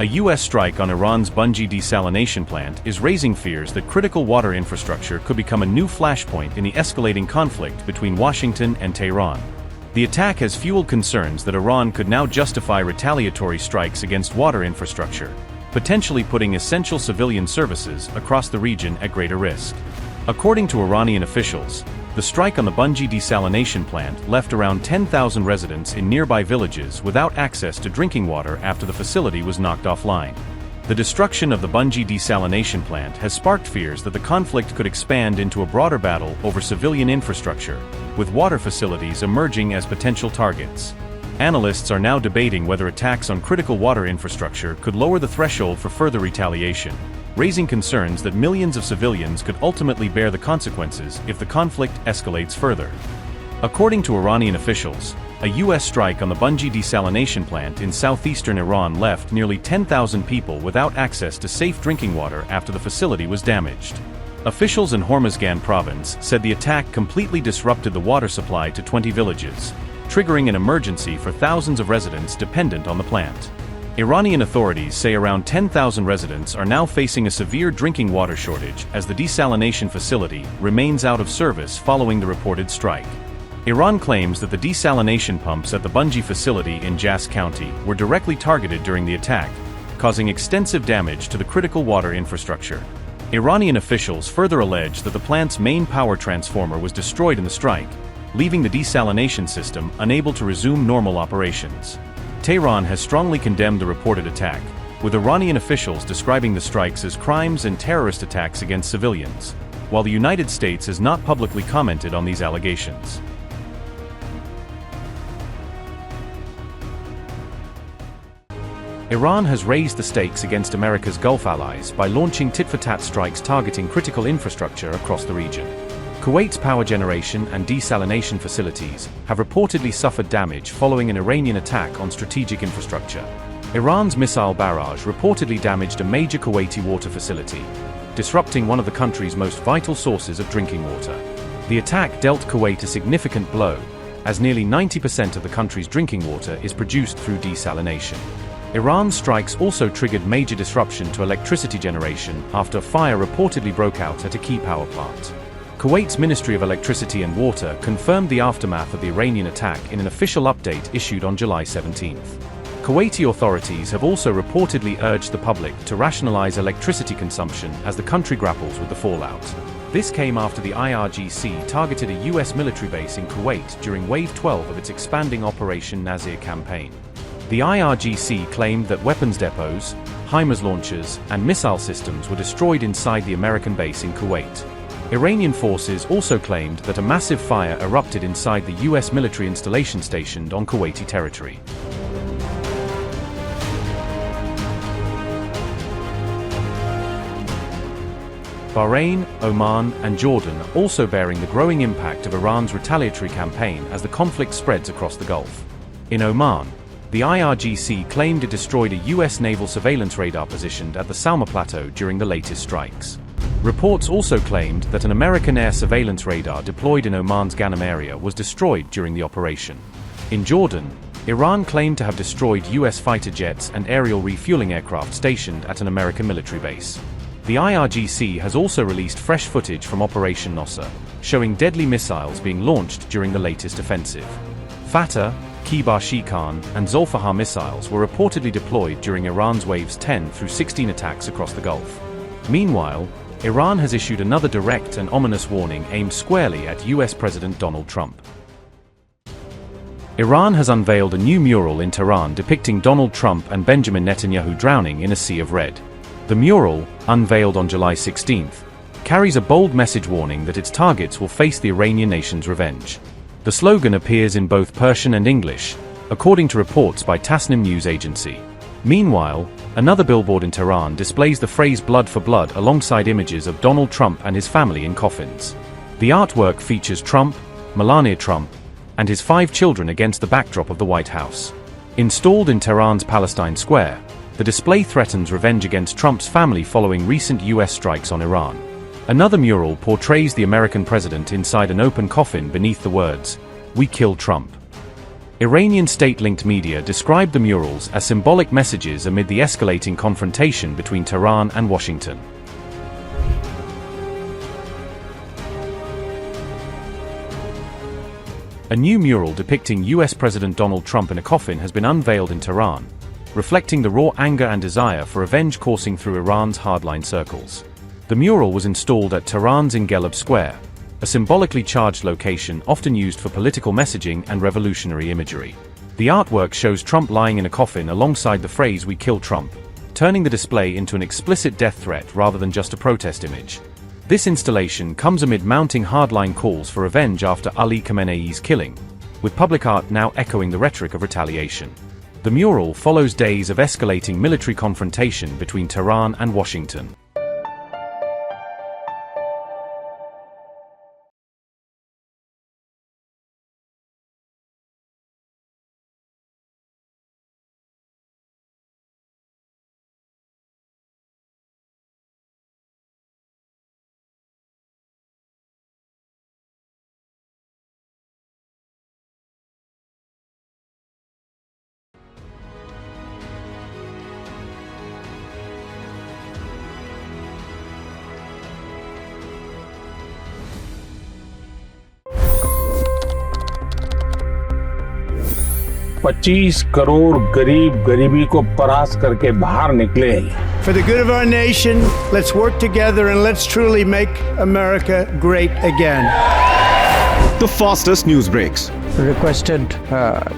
A U.S. strike on Iran's Bunji desalination plant is raising fears that critical water infrastructure could become a new flashpoint in the escalating conflict between Washington and Tehran. The attack has fueled concerns that Iran could now justify retaliatory strikes against water infrastructure, potentially putting essential civilian services across the region at greater risk. According to Iranian officials, the strike on the Bunji desalination plant left around 10,000 residents in nearby villages without access to drinking water after the facility was knocked offline. The destruction of the Bunji desalination plant has sparked fears that the conflict could expand into a broader battle over civilian infrastructure, with water facilities emerging as potential targets. Analysts are now debating whether attacks on critical water infrastructure could lower the threshold for further retaliation, raising concerns that millions of civilians could ultimately bear the consequences if the conflict escalates further. According to Iranian officials, a U.S. strike on the Bunji desalination plant in southeastern Iran left nearly 10,000 people without access to safe drinking water after the facility was damaged. Officials in Hormozgan province said the attack completely disrupted the water supply to 20 villages, triggering an emergency for thousands of residents dependent on the plant. Iranian authorities say around 10,000 residents are now facing a severe drinking water shortage as the desalination facility remains out of service following the reported strike. Iran claims that the desalination pumps at the Bonji facility in Jask County were directly targeted during the attack, causing extensive damage to the critical water infrastructure. Iranian officials further allege that the plant's main power transformer was destroyed in the strike, leaving the desalination system unable to resume normal operations. Tehran has strongly condemned the reported attack, with Iranian officials describing the strikes as crimes and terrorist attacks against civilians, while the United States has not publicly commented on these allegations. Iran has raised the stakes against America's Gulf allies by launching tit-for-tat strikes targeting critical infrastructure across the region. Kuwait's power generation and desalination facilities have reportedly suffered damage following an Iranian attack on strategic infrastructure. Iran's missile barrage reportedly damaged a major Kuwaiti water facility, disrupting one of the country's most vital sources of drinking water. The attack dealt Kuwait a significant blow, as nearly 90% of the country's drinking water is produced through desalination. Iran's strikes also triggered major disruption to electricity generation after a fire reportedly broke out at a key power plant. Kuwait's Ministry of Electricity and Water confirmed the aftermath of the Iranian attack in an official update issued on July 17. Kuwaiti authorities have also reportedly urged the public to rationalize electricity consumption as the country grapples with the fallout. This came after the IRGC targeted a U.S. military base in Kuwait during Wave 12 of its expanding Operation Nazir campaign. The IRGC claimed that weapons depots, HIMARS launchers, and missile systems were destroyed inside the American base in Kuwait. Iranian forces also claimed that a massive fire erupted inside the U.S. military installation stationed on Kuwaiti territory. Bahrain, Oman, and Jordan are also bearing the growing impact of Iran's retaliatory campaign as the conflict spreads across the Gulf. In Oman, the IRGC claimed it destroyed a U.S. naval surveillance radar positioned at the Salma Plateau during the latest strikes. Reports also claimed that an American air surveillance radar deployed in Oman's Ghanim area was destroyed during the operation. In Jordan, Iran claimed to have destroyed U.S. fighter jets and aerial refueling aircraft stationed at an American military base. The IRGC has also released fresh footage from Operation Nosser, showing deadly missiles being launched during the latest offensive. Fatah, Kibar-Shikan, and Zulfahar missiles were reportedly deployed during Iran's Waves 10 through 16 attacks across the Gulf. Meanwhile, Iran has issued another direct and ominous warning aimed squarely at US President Donald Trump. Iran has unveiled a new mural in Tehran depicting Donald Trump and Benjamin Netanyahu drowning in a sea of red. The mural, unveiled on July 16, carries a bold message warning that its targets will face the Iranian nation's revenge. The slogan appears in both Persian and English, according to reports by Tasnim news agency. Meanwhile, another billboard in Tehran displays the phrase "blood for blood" alongside images of Donald Trump and his family in coffins. The artwork features Trump, Melania Trump, and his 5 children against the backdrop of the White House. Installed in Tehran's Palestine Square, the display threatens revenge against Trump's family following recent US strikes on Iran. Another mural portrays the American president inside an open coffin beneath the words, "We kill Trump." Iranian state-linked media described the murals as symbolic messages amid the escalating confrontation between Tehran and Washington. A new mural depicting US President Donald Trump in a coffin has been unveiled in Tehran, reflecting the raw anger and desire for revenge coursing through Iran's hardline circles. The mural was installed at Tehran's Ingelab Square, a symbolically charged location often used for political messaging and revolutionary imagery. The artwork shows Trump lying in a coffin alongside the phrase "We kill Trump," turning the display into an explicit death threat rather than just a protest image. This installation comes amid mounting hardline calls for revenge after Ali Khamenei's killing, with public art now echoing the rhetoric of retaliation. The mural follows days of escalating military confrontation between Tehran and Washington. $25 crore गरीब गरीबी को परास्त करके बाहर निकले। For the good of our nation, let's work together and let's truly make America great again. The fastest news breaks. Requested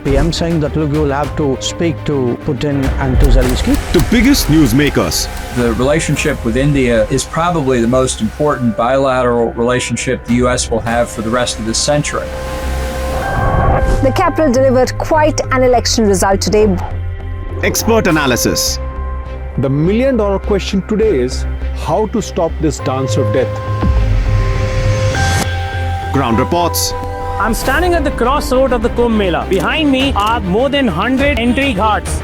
PM saying that look, you will have to speak to Putin and to Zelensky. The biggest news makers. The relationship with India is probably the most important bilateral relationship the U.S. will have for the rest of this century. The capital delivered quite an election result today. Expert analysis. The million-dollar question today is how to stop this dance of death. Ground reports. I'm standing at the crossroad of the Kumbh Mela. Behind me are more than 100 entry ghats.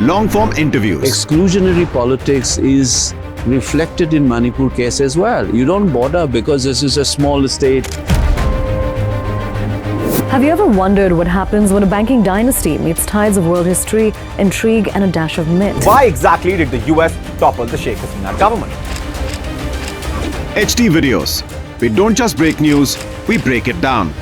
Long-form interviews. Exclusionary politics is reflected in Manipur case as well. You don't bother because this is a small state. Have you ever wondered what happens when a banking dynasty meets tides of world history, intrigue, and a dash of myth? Why exactly did the US topple the Sheikh Hasina government? HT videos. We don't just break news, we break it down.